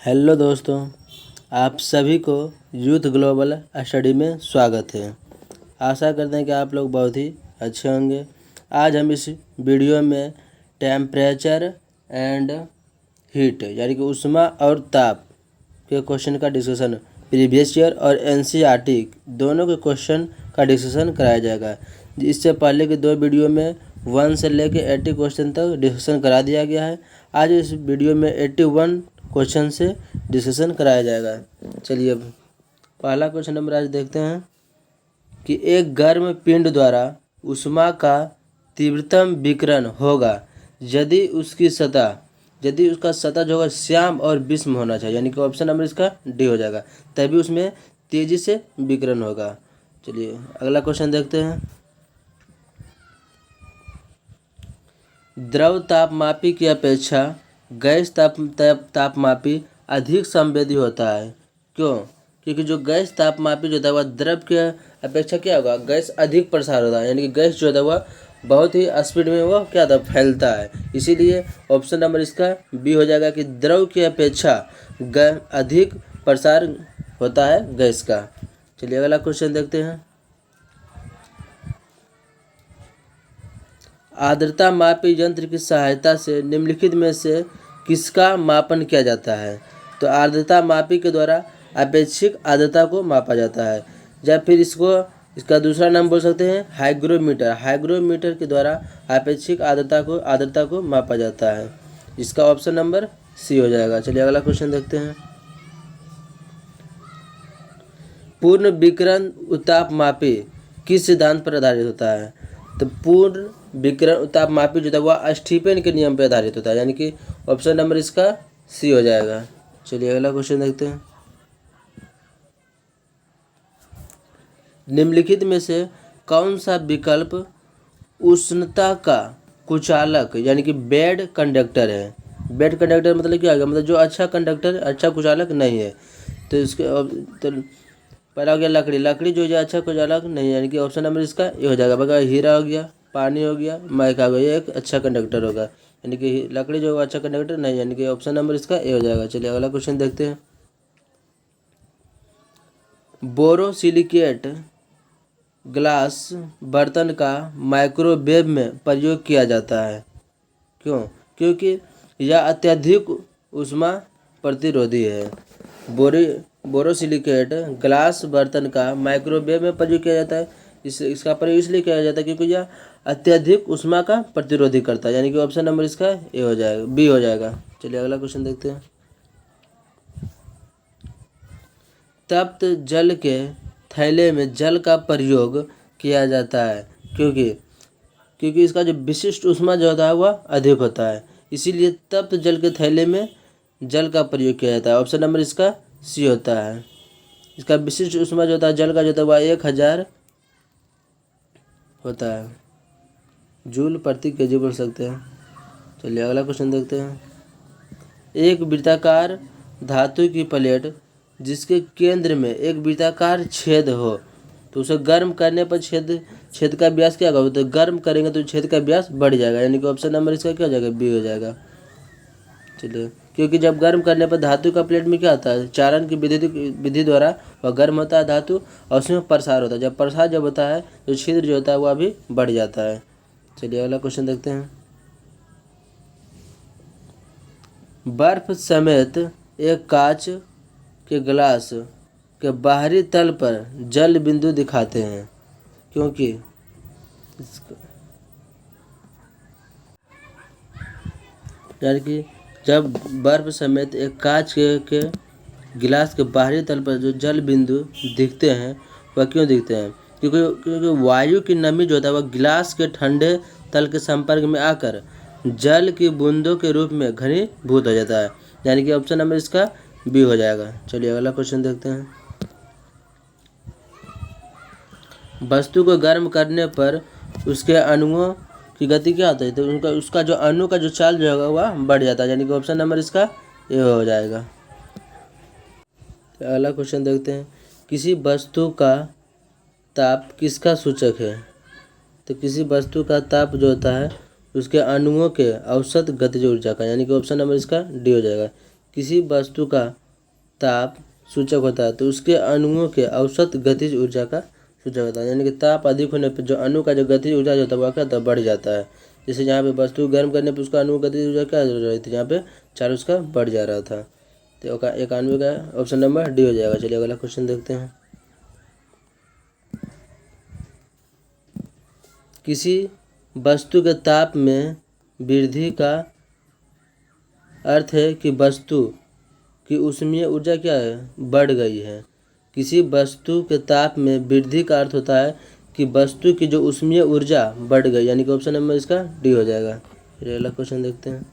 Hello दोस्तों, आप सभी को यूथ ग्लोबल स्टडी में स्वागत है। आशा करते हैं कि आप लोग बहुत ही अच्छे होंगे। आज हम इस वीडियो में टेम्परेचर एंड हीट यानी कि ऊष्मा और ताप के क्वेश्चन का डिस्कशन, प्रीवियस ईयर और एनसीईआरटी दोनों के क्वेश्चन का डिस्कशन कराया जाएगा। इससे पहले के दो वीडियो में 1 से लेकर 80 क्वेश्चन तक डिस्कशन करा दिया गया है। आज इस वीडियो में 81 क्वेश्चन से डिस्कशन कराया जाएगा। चलिए अब पहला क्वेश्चन नंबर आज देखते हैं कि एक गर्म पिंड द्वारा ऊष्मा का तीव्रतम विकिरण होगा यदि उसका सतह जो होगा श्याम और विषम होना चाहिए, यानी कि ऑप्शन नंबर इसका डी हो जाएगा, तभी उसमें तेजी से विकिरण होगा। चलिए अगला क्वेश्चन देखते हैं। द्रव तापमापी की अपेक्षा गैस तापमापी अधिक संवेदी होता है। क्यों? क्योंकि जो गैस तापमापी जो होता है वह द्रव के अपेक्षा क्या होगा, गैस अधिक प्रसार होता है, यानी कि गैस जो होता है वह बहुत ही स्पीड में वह क्या होता है, फैलता है। इसीलिए ऑप्शन नंबर इसका बी हो जाएगा कि द्रव की अपेक्षा अधिक प्रसार होता है गैस का। चलिए अगला क्वेश्चन देखते हैं। आर्द्रता मापी यंत्र की सहायता से निम्नलिखित में से किसका मापन किया जाता है? तो आर्द्रता मापी के द्वारा अपेक्षिक आर्द्रता को मापा जाता है, या फिर इसका दूसरा नाम बोल सकते हैं हाइग्रोमीटर। हाइग्रोमीटर के द्वारा अपेक्षिक आर्द्रता को मापा जाता है। इसका ऑप्शन नंबर सी हो जाएगा। चलिए अगला क्वेश्चन देखते हैं। पूर्ण विकिरण तापमापी किस सिद्धांत पर आधारित होता है? तो पूर्ण विकिरण तापमापी जो था वह स्टीफन के नियम पर आधारित होता है, यानी कि ऑप्शन नंबर इसका सी हो जाएगा। चलिए अगला क्वेश्चन देखते हैं। निम्नलिखित में से कौन सा विकल्प उष्णता का कुचालक यानी कि बेड कंडक्टर है? बेड कंडक्टर मतलब क्या होगा, मतलब जो अच्छा कंडक्टर, अच्छा कुचालक नहीं है। तो इसके तो पहला हो गया लकड़ी जो अच्छा कुचालक नहीं है, यानी कि ऑप्शन नंबर इसका ये हो जाएगा। बगैर हीरा हो गया, पानी हो गया, माइका हो गया, ये एक अच्छा कंडक्टर होगा, यानी कि लकड़ी जो अच्छा कंडक्टर नहीं, यानी कि ऑप्शन नंबर इसका ए हो जाएगा। चलिए अगला क्वेश्चन देखते हैं। बोरोसिलिकेट ग्लास बर्तन का माइक्रोवेव में प्रयोग किया जाता है। क्यों? क्योंकि यह अत्यधिक ऊष्मा प्रतिरोधी है। बोरोसिलिकेट ग्लास बर्तन का माइक्रोवेव में प्रयोग किया जाता है। इसका प्रयोग इसलिए किया जाता है क्योंकि यह अत्यधिक ऊष्मा का प्रतिरोधी करता है, यानी कि ऑप्शन नंबर इसका ए हो जाएगा, बी हो जाएगा। चलिए अगला क्वेश्चन देखते हैं। तप्त जल के थैले में जल का प्रयोग किया जाता है क्योंकि इसका जो विशिष्ट ऊष्मा जो होता है वह अधिक होता है, इसीलिए तप्त जल के थैले में जल का प्रयोग किया जाता है। ऑप्शन नंबर इसका सी होता है। इसका विशिष्ट ऊष्मा जो होता है जल का जो होता है वह 1000 होता है, जूल प्रति केजी बोल सकते हैं। चलिए अगला क्वेश्चन देखते हैं। एक वृत्ताकार धातु की प्लेट जिसके केंद्र में एक वृत्ताकार छेद हो तो उसे गर्म करने पर छेद का व्यास क्या होगा, तो गर्म करेंगे तो छेद का व्यास बढ़ जाएगा, यानी कि ऑप्शन नंबर इसका क्या हो जाएगा, बी हो जाएगा। चलिए क्योंकि जब गर्म करने पर धातु का प्लेट में क्या होता है, चालन की विधि द्वारा वह गर्म होता है धातु, और उसमें प्रसार होता है। जब प्रसार होता है तो छिद्र जो होता है वह भी बढ़ जाता है। चलिए अगला क्वेश्चन देखते हैं। बर्फ समेत एक कांच के गिलास के बाहरी तल पर जल बिंदु दिखाते हैं क्योंकि यानी कि जब बर्फ समेत एक कांच के गिलास के बाहरी तल पर जो जल बिंदु दिखते हैं वह क्यों दिखते हैं? क्योंकि वायु की नमी जो होता है वह गिलास के ठंडे तल के संपर्क में आकर जल की बूंदों के रूप में घनीभूत हो जाता है, यानी कि ऑप्शन नंबर इसका बी हो जाएगा। चलिए अगला क्वेश्चन देखते हैं। वस्तु को गर्म करने पर उसके अणुओं की गति क्या होती है, तो उसका जो अणु का जो चाल जो होगा वह बढ़ जाता है, यानी कि ऑप्शन नंबर इसका ए हो जाएगा। अगला क्वेश्चन देखते हैं। किसी वस्तु का ताप किसका सूचक है? तो किसी वस्तु का ताप जो होता है उसके अणुओं के औसत गतिज ऊर्जा का, यानी कि ऑप्शन नंबर इसका डी हो जाएगा। किसी वस्तु का ताप सूचक होता है तो उसके अणुओं के औसत गतिज ऊर्जा का सूचक होता है। यानी कि ताप अधिक होने पर जो अणु का जो गतिज ऊर्जा जो होता है वह क्या होता है, बढ़ जाता है। जैसे यहाँ पे वस्तु गर्म करने पर उसका अणु गतिज ऊर्जा क्या हो रही थी, यहाँ पे चार्ज उसका बढ़ जा रहा था। तो 91 का ऑप्शन नंबर डी हो जाएगा। चलिए अगला क्वेश्चन देखते हैं। किसी वस्तु के ताप में वृद्धि का अर्थ है कि वस्तु की ऊष्मीय ऊर्जा क्या है, बढ़ गई है। किसी वस्तु के ताप में वृद्धि का अर्थ होता है कि वस्तु की जो ऊष्मीय ऊर्जा बढ़ गई, यानी कि ऑप्शन नंबर इसका डी हो जाएगा। फिर अगला क्वेश्चन देखते हैं।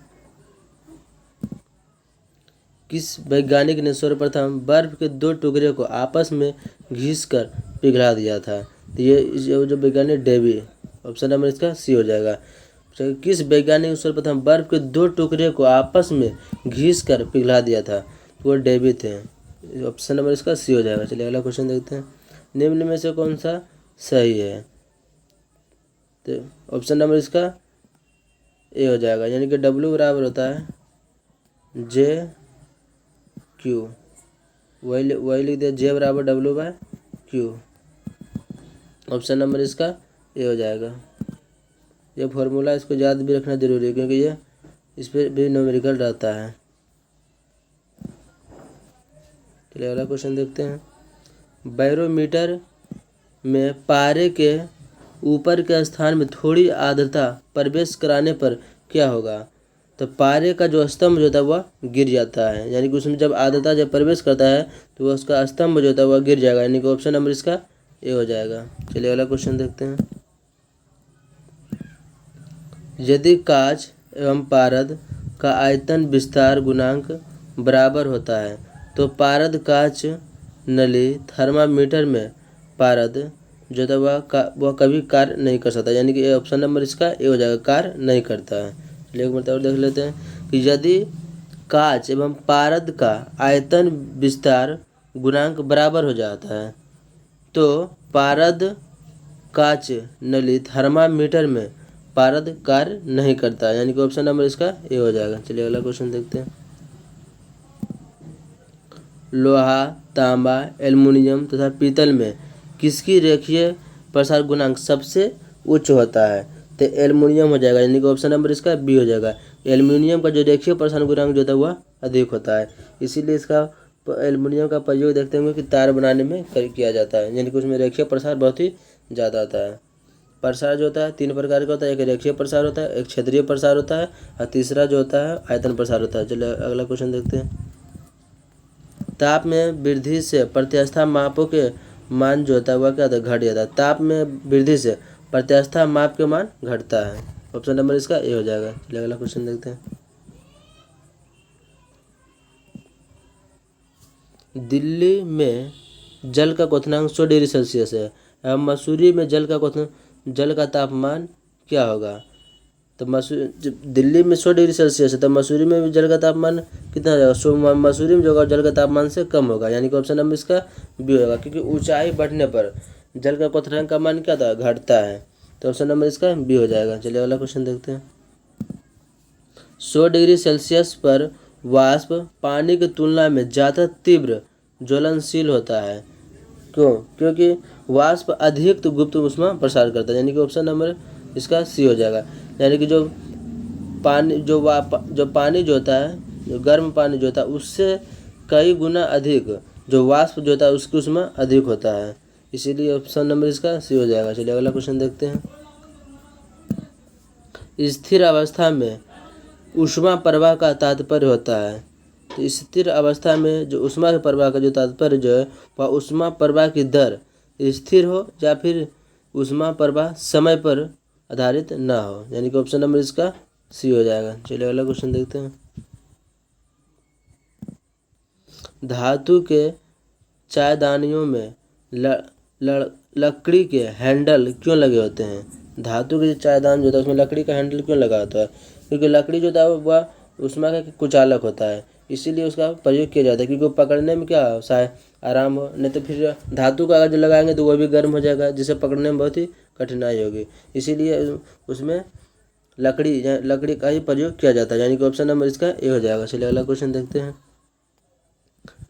किस वैज्ञानिक ने सर्वप्रथम बर्फ के दो टुकड़े को आपस में घिसकर पिघला दिया था? तो ये जो वैज्ञानिक डेवी, ऑप्शन नंबर इसका सी हो जाएगा। किस वैज्ञानिक ने सर्वप्रथम बर्फ के दो टुकड़े को आपस में घिसकर पिघला दिया था? तो वो डेवी थे। ऑप्शन नंबर इसका सी हो जाएगा। चलिए अगला क्वेश्चन देखते हैं। निम्न में से कौन सा सही है? तो ऑप्शन नंबर इसका ए हो जाएगा। यानी कि डब्ल्यू बराबर होता है जे क्यू, वही लिख दिया, जे बराबर W by Q. Option number इसका ए हो जाएगा। ये फॉर्मूला इसको याद भी रखना जरूरी है क्योंकि ये इस पर भी न्यूमेरिकल रहता है। चलिए अगला क्वेश्चन देखते हैं। बैरोमीटर में पारे के ऊपर के स्थान में थोड़ी आर्द्रता प्रवेश कराने पर क्या होगा? तो पारे का जो स्तंभ जो होता है वह गिर जाता है। यानी कि उसमें जब आर्द्रता जब प्रवेश करता है तो वह उसका स्तंभ जो होता है वह गिर जाएगा। यानी कि ऑप्शन नंबर इसका ए हो जाएगा। चलिए अगला क्वेश्चन देखते हैं। यदि कांच एवं पारद का आयतन विस्तार गुणांक बराबर होता है तो पारद कांच नली थर्मामीटर में पारद जो था वह कभी कार्य नहीं कर सकता। यानी कि ऑप्शन नंबर इसका ए हो जाएगा, कार्य नहीं करता है। चलिए एक मतलब देख लेते हैं कि यदि कांच एवं पारद का आयतन विस्तार गुणांक बराबर हो जाता है तो पारद कांच नली थर्मामीटर में पारद कार्य नहीं करता है। यानी कि ऑप्शन नंबर इसका ए हो जाएगा। चलिए अगला क्वेश्चन देखते हैं। लोहा, तांबा, एल्युमिनियम तथा पीतल में किसकी रेखीय प्रसार गुणांक सबसे उच्च होता है? तो एल्युमिनियम हो जाएगा। यानी कि ऑप्शन नंबर इसका बी हो जाएगा। एल्युमिनियम का जो रेखीय प्रसार गुणांक जो होता है वह अधिक होता है, इसीलिए इसका एल्युमिनियम का प्रयोग देखते होंगे कि तार बनाने में किया जाता है। यानी कि उसमें रेखीय प्रसार बहुत ही ज़्यादा आता है। प्रसार जो होता है तीन प्रकार का होता है, एक रेखीय प्रसार होता है, एक क्षेत्रीय प्रसार होता है और तीसरा जो होता है आयतन प्रसार होता है। चलिए अगला क्वेश्चन देखते हैं। ताप में वृद्धि से प्रत्यास्था मापों के मान जो होता है वह क्या होता है, घट जाता है। ताप में वृद्धि से प्रत्यास्था माप के मान घटता है। ऑप्शन नंबर इसका ए हो जाएगा। चलिए अगला क्वेश्चन देखते हैं। दिल्ली में जल का क्वथनांक 100 डिग्री सेल्सियस है एवं मसूरी में जल का तापमान क्या होगा? तो दिल्ली में 100 डिग्री सेल्सियस है तो मसूरी में भी जल का तापमान कितना हो जाएगा? मसूरी में जो होगा जल का तापमान से कम होगा। यानी कि ऑप्शन नंबर इसका बी होगा, क्योंकि ऊंचाई बढ़ने पर जल का क्वथनांक का मान क्या था, घटता है। तो ऑप्शन नंबर इसका बी हो जाएगा। चलिए अगला क्वेश्चन देखते हैं। 100 डिग्री सेल्सियस पर वाष्प पानी की तुलना में ज़्यादा तीव्र ज्वलनशील होता है। क्यों? क्योंकि वाष्प अधिक तो गुप्त ऊष्मा प्रसार करता है। यानी कि ऑप्शन नंबर इसका सी हो जाएगा। यानी कि जो पानी जो पानी जो होता है, जो गर्म पानी जो होता है उससे कई गुना अधिक जो वाष्प जो होता है उसकी ऊष्मा अधिक होता है, इसीलिए ऑप्शन नंबर इसका सी हो जाएगा। चलिए अगला क्वेश्चन देखते हैं। स्थिर अवस्था में ऊष्मा प्रवाह का तात्पर्य होता है। तो स्थिर अवस्था में जो ऊष्मा के प्रवाह का जो तात्पर्य जो है वह ऊष्मा प्रवाह की दर स्थिर हो या फिर ऊष्मा प्रवाह समय पर आधारित ना हो। यानी कि ऑप्शन नंबर इसका सी हो जाएगा। चलिए अगला क्वेश्चन देखते हैं। धातु के चायदानियों में लकड़ी के हैंडल क्यों लगे होते हैं? धातु के जो चायदान जो होता है उसमें लकड़ी का हैंडल क्यों लगा होता है? क्योंकि लकड़ी जो होता है वह ऊष्मा का कुचालक होता है, इसीलिए उसका प्रयोग किया जाता है, क्योंकि वो पकड़ने में क्या शायद आराम हो। नहीं तो फिर धातु का अगर जो लगाएंगे तो वह भी गर्म हो जाएगा, जिसे पकड़ने में बहुत ही कठिनाई होगी। इसीलिए उसमें लकड़ी का ही प्रयोग किया जाता है। यानी कि ऑप्शन नंबर इसका ए हो जाएगा। चलिए अगला क्वेश्चन देखते हैं।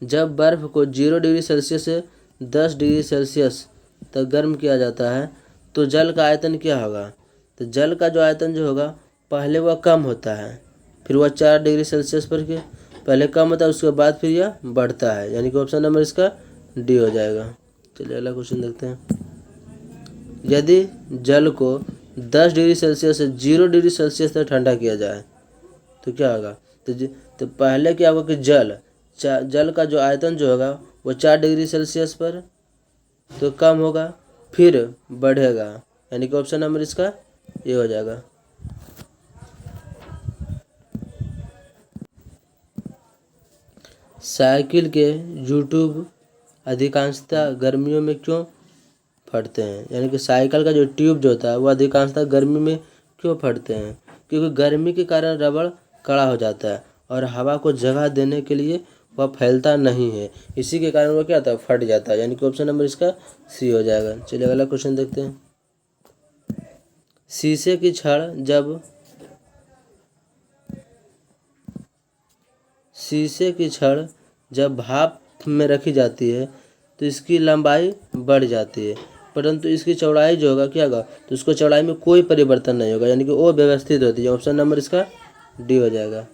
जब बर्फ़ को 0 डिग्री सेल्सियस से 10 डिग्री सेल्सियस तक गर्म किया जाता है तो जल का आयतन क्या होगा? तो जल का जो आयतन जो होगा पहले वह कम होता है, फिर वह 4 डिग्री सेल्सियस पर के पहले कम होता है, उसके बाद फिर यह बढ़ता है, यानी कि ऑप्शन नंबर इसका डी हो जाएगा। चलिए अगला क्वेश्चन देखते हैं। यदि जल को 10 डिग्री सेल्सियस से 0 डिग्री सेल्सियस तक ठंडा किया जाए तो क्या होगा? तो पहले क्या होगा कि जल का जो आयतन जो होगा वो 4 डिग्री सेल्सियस पर तो कम होगा, फिर बढ़ेगा, यानी कि ऑप्शन नंबर इसका ये हो जाएगा। साइकिल के यूट्यूब अधिकांशतः गर्मियों में क्यों फटते हैं? यानी कि साइकिल का जो ट्यूब जो होता है वो अधिकांशतः गर्मी में क्यों फटते हैं? क्योंकि गर्मी के कारण रबड़ कड़ा हो जाता है और हवा को जगह देने के लिए वह फैलता नहीं है, इसी के कारण वह क्या होता है, फट जाता है, यानी कि ऑप्शन नंबर इसका सी हो जाएगा। चलिए अगला क्वेश्चन देखते हैं। शीशे की छड़ जब भाप में रखी जाती है तो इसकी लंबाई बढ़ जाती है, परंतु इसकी चौड़ाई जो होगा क्या होगा, तो उसको चौड़ाई में कोई परिवर्तन नहीं होगा, यानी कि वो व्यवस्थित होती है, ऑप्शन नंबर इसका डी हो जाएगा।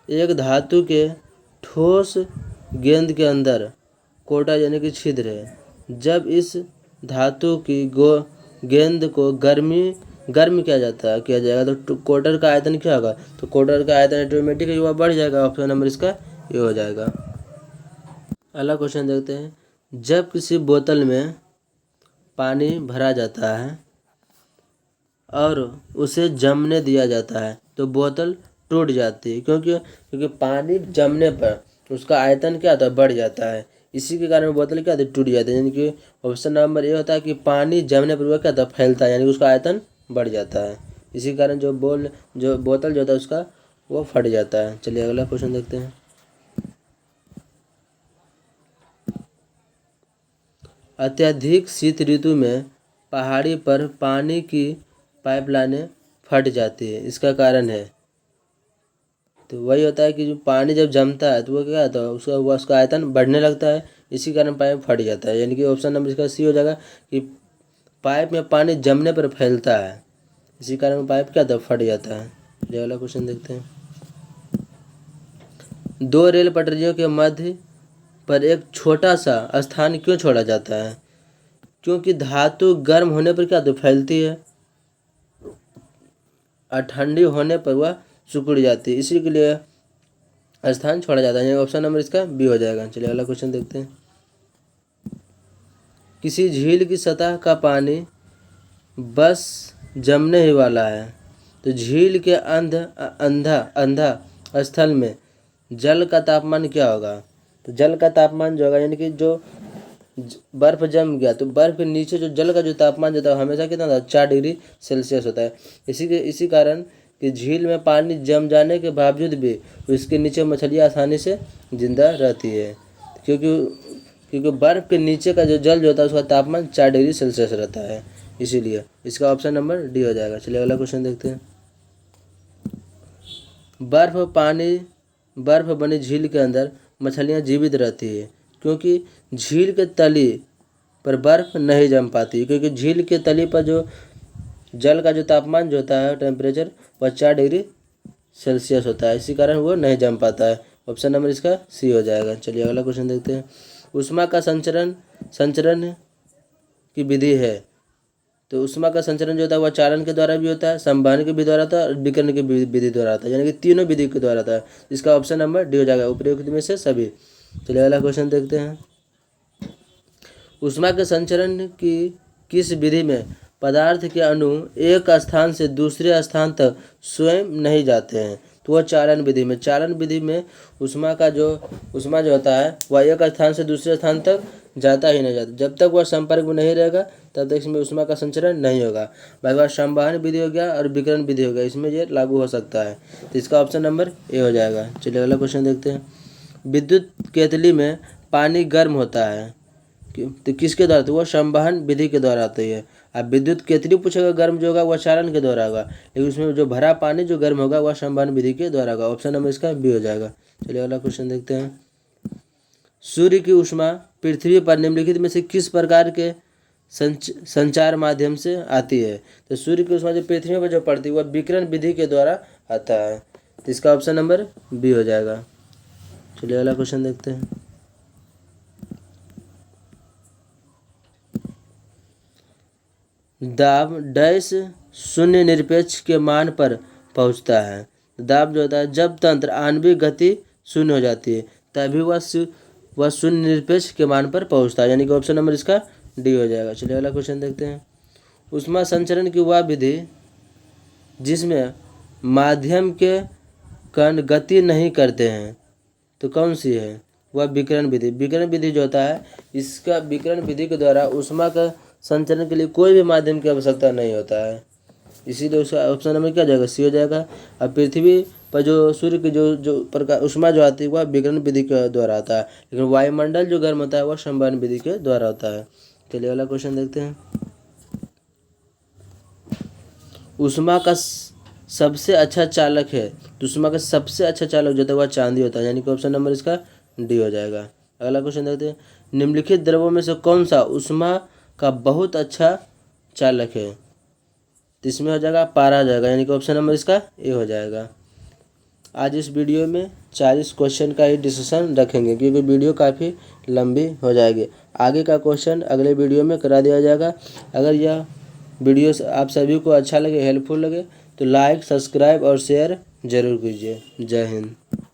एक धातु के ठोस गेंद के अंदर कोटा यानी कि छिद्र है, जब इस धातु की गेंद को गर्म किया जाएगा तो कोटर का आयतन क्या होगा? तो कोटर का आयतन ऑटोमेटिक वह बढ़ जाएगा, ऑप्शन नंबर इसका ये हो जाएगा। अगला क्वेश्चन देखते हैं। जब किसी बोतल में पानी भरा जाता है और उसे जमने दिया जाता है तो बोतल टूट जाती है, क्योंकि पानी जमने पर उसका आयतन क्या होता है, बढ़ जाता है, इसी के कारण बोतल क्या होती है, टूट जाती है, यानी कि ऑप्शन नंबर ये होता है कि पानी जमने पर वह क्या होता है, फैलता है, यानी कि उसका आयतन बढ़ जाता है, इसी कारण जो बोतल जो होता है उसका वो फट जाता है। चलिए अगला क्वेश्चन देखते हैं। अत्यधिक शीत ऋतु में पहाड़ी पर पानी की पाइपलाइनें फट जाती है, इसका कारण है? तो वही होता है कि जो पानी जब जमता है तो वो क्या होता है, उसका आयतन बढ़ने लगता है, इसी कारण पाइप फट जाता है, यानी कि ऑप्शन नंबर इसका सी हो जाएगा कि पाइप में पानी जमने पर फैलता है, इसी कारण पाइप क्या होता है, फट जाता है। ये वाला क्वेश्चन देखते हैं। दो रेल पटरियों के मध्य पर एक छोटा सा स्थान क्यों छोड़ा जाता है? क्योंकि धातु गर्म होने पर क्या तो फैलती है और ठंडी होने पर वह सिकुड़ जाती है, इसी के लिए स्थान छोड़ा जाता है, ऑप्शन नंबर इसका बी हो जाएगा। चलिए अगला क्वेश्चन देखते हैं। किसी झील की सतह का पानी बस जमने ही वाला है तो झील के अंधा स्थल में जल का तापमान क्या होगा? तो जल का तापमान जो होगा, यानी कि जो बर्फ जम गया तो बर्फ के नीचे जो जल का जो तापमान जो होता है हमेशा कितना होता है, 4 डिग्री सेल्सियस होता है, इसी कारण कि झील में पानी जम जाने के बावजूद भी इसके नीचे मछलियाँ आसानी से जिंदा रहती है, क्योंकि बर्फ के नीचे का जो जल जो होता है उसका तापमान 4 डिग्री सेल्सियस रहता है, इसीलिए इसका ऑप्शन नंबर डी हो जाएगा। चलिए अगला क्वेश्चन देखते हैं। बर्फ बनी झील के अंदर मछलियाँ जीवित रहती है क्योंकि झील के तली पर बर्फ नहीं जम पाती, क्योंकि झील के तली पर जो जल का जो तापमान जो होता है टेम्परेचर वह 4 डिग्री सेल्सियस होता है, इसी कारण वो नहीं जम पाता है, ऑप्शन नंबर इसका सी हो जाएगा। चलिए अगला क्वेश्चन देखते हैं। ऊष्मा का संचरण की विधि है, तो ऊष्मा का संचरण जो होता है वह चालन के द्वारा भी होता है, संवहन के भी द्वारा होता है और विकिरण की विधि द्वारा होता है, यानी कि तीनों विधि के द्वारा होता है, इसका ऑप्शन नंबर डी हो जाएगा, उपयुक्त में से सभी। चलिए अगला क्वेश्चन देखते हैं। ऊष्मा के संचरण की किस विधि में पदार्थ के अणु एक स्थान से दूसरे स्थान तक स्वयं नहीं जाते हैं? तो वह चालन विधि में ऊष्मा जो होता है वह एक स्थान से दूसरे स्थान तक जाता ही नहीं जाता, जब तक वह संपर्क में नहीं रहेगा तब तक इसमें ऊष्मा का संचरण नहीं होगा। बाकी बात संवहन विधि हो गया और विकिरण विधि हो गया, इसमें ये लागू हो सकता है, तो इसका ऑप्शन नंबर ए हो जाएगा। चलिए अगला क्वेश्चन देखते हैं। विद्युत केतली में पानी गर्म होता है तो किसके द्वारा? तो वह संवहन विधि के द्वारा आती है, अब विद्युत केतली पूछेगा गर्म जो होगा वह चालन के द्वारा होगा, लेकिन उसमें जो भरा पानी जो गर्म होगा वह संवहन विधि के द्वारा होगा। ऑप्शन नंबर इसका बी हो जाएगा। चलिए अगला क्वेश्चन देखते हैं। सूर्य की ऊष्मा पृथ्वी पर निम्नलिखित में से किस प्रकार के संचार माध्यम से आती है? तो सूर्य की ऊष्मा जो पृथ्वी पर जो पड़ती है वह विकिरण विधि के द्वारा आता है, तो इसका ऑप्शन नंबर बी हो जाएगा। चलिए अगला क्वेश्चन देखते हैं। दाब डैश शून्य निरपेक्ष के मान पर पहुंचता है। दाब जो होता है जब तंत्र आणविक गति शून्य हो जाती है तभी वह शून्य निरपेक्ष के मान पर पहुंचता है, यानी कि ऑप्शन नंबर इसका डी हो जाएगा। चलिए अगला क्वेश्चन देखते हैं। ऊष्मा संचरण की वह विधि जिसमें माध्यम के कण गति नहीं करते हैं तो कौन सी है? वह विकिरण विधि। विकिरण विधि जो होता है इसका विकिरण विधि के द्वारा ऊष्मा का संचरण के लिए कोई भी माध्यम की आवश्यकता नहीं होता है, इसीलिए उसका ऑप्शन नंबर क्या जाएगा? सी हो जाएगा। अब पृथ्वी पर जो सूर्य की जो प्रकार ऊष्मा जो आती है वह विकिरण विधि के द्वारा आता है, लेकिन वायुमंडल जो गर्म होता है वह संवहन विधि के द्वारा होता है। चलिए अगला क्वेश्चन देखते हैं। ऊष्मा का सबसे अच्छा चालक है, तो ऊष्मा का सबसे अच्छा चालक जो होता है वह चांदी होता है, यानी कि ऑप्शन नंबर इसका डी हो जाएगा। अगला क्वेश्चन देखते हैं। निम्नलिखित द्रव्यों में से कौन सा ऊष्मा का बहुत अच्छा चालक है? तो इसमें हो जाएगा पारा हो जाएगा, यानी कि ऑप्शन नंबर इसका ए हो जाएगा। आज इस वीडियो में 40 क्वेश्चन का ही डिस्कशन रखेंगे क्योंकि वीडियो काफ़ी लंबी हो जाएगी। आगे का क्वेश्चन अगले वीडियो में करा दिया जाएगा। अगर यह वीडियो आप सभी को अच्छा लगे, हेल्पफुल लगे तो लाइक, सब्सक्राइब और शेयर ज़रूर कीजिए। जय हिंद।